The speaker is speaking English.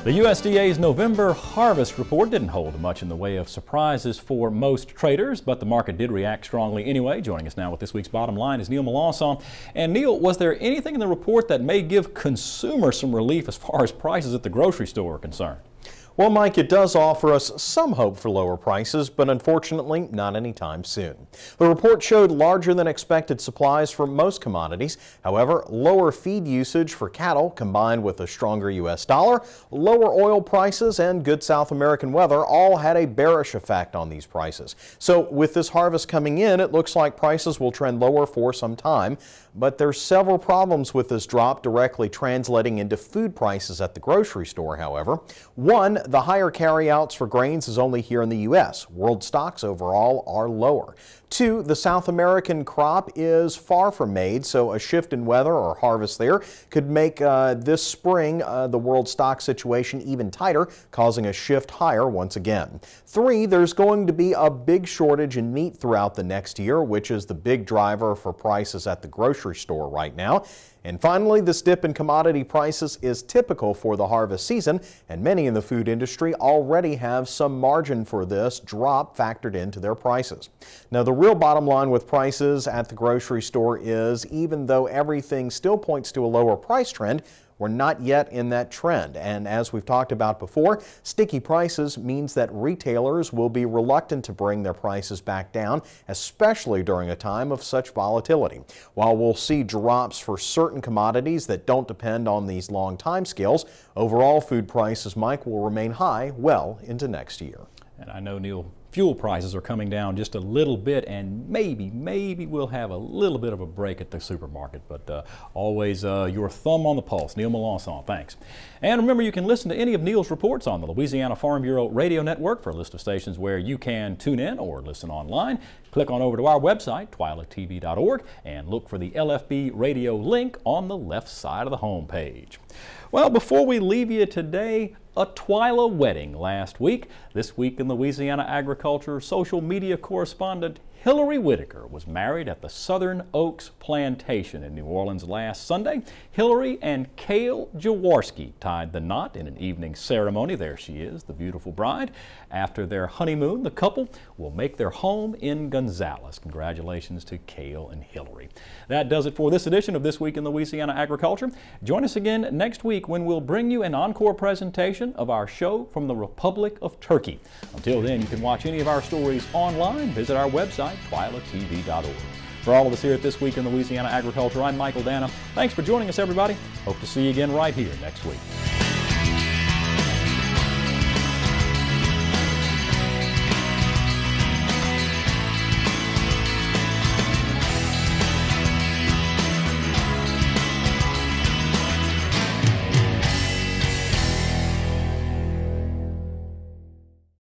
The USDA's November Harvest Report didn't hold much in the way of surprises for most traders, but the market did react strongly anyway. Joining us now with this week's Bottom Line is Neil Melancon. And Neil, was there anything in the report that may give consumers some relief as far as prices at the grocery store are concerned? Well, Mike, it does offer us some hope for lower prices, but unfortunately not anytime soon. The report showed larger than expected supplies for most commodities. However, lower feed usage for cattle combined with a stronger U.S. dollar, lower oil prices, and good South American weather all had a bearish effect on these prices. So with this harvest coming in, it looks like prices will trend lower for some time. But there's several problems with this drop directly translating into food prices at the grocery store, however. One, the higher carryouts for grains is only here in the U.S. World stocks overall are lower. Two, the South American crop is far from made, so a shift in weather or harvest there could make this spring the world stock situation even tighter, causing a shift higher once again. Three, there's going to be a big shortage in meat throughout the next year, which is the big driver for prices at the grocery store right now. And finally, this dip in commodity prices is typical for the harvest season, and many in the food industry already have some margin for this drop factored into their prices. Now, the real bottom line with prices at the grocery store is, even though everything still points to a lower price trend, we're not yet in that trend. And as we've talked about before, sticky prices means that retailers will be reluctant to bring their prices back down, especially during a time of such volatility. While we'll see drops for certain commodities that don't depend on these long time scales, overall food prices, Mike, will remain high well into next year. And I know, Neil, fuel prices are coming down just a little bit, and maybe we'll have a little bit of a break at the supermarket. But always your thumb on the pulse. Neil Melancon, thanks. And remember, you can listen to any of Neil's reports on the Louisiana Farm Bureau Radio Network. For a list of stations where you can tune in or listen online, click on over to our website, twilightTV.org, and look for the LFB radio link on the left side of the home page. Well, before we leave you today, a Twyla wedding last week. This week in Louisiana agriculture, social media correspondent Hillary Whitaker was married at the Southern Oaks Plantation in New Orleans last Sunday. Hillary and Cale Jaworski tied the knot in an evening ceremony. There she is, the beautiful bride. After their honeymoon, the couple will make their home in Gonzales. Congratulations to Cale and Hillary. That does it for this edition of This Week in Louisiana Agriculture. Join us again next week when we'll bring you an encore presentation of our show from the Republic of Turkey. Until then, you can watch any of our stories online. Visit our website, twilightTV.org. For all of us here at This Week in Louisiana Agriculture, I'm Michael Dana. Thanks for joining us, everybody. Hope to see you again right here next week.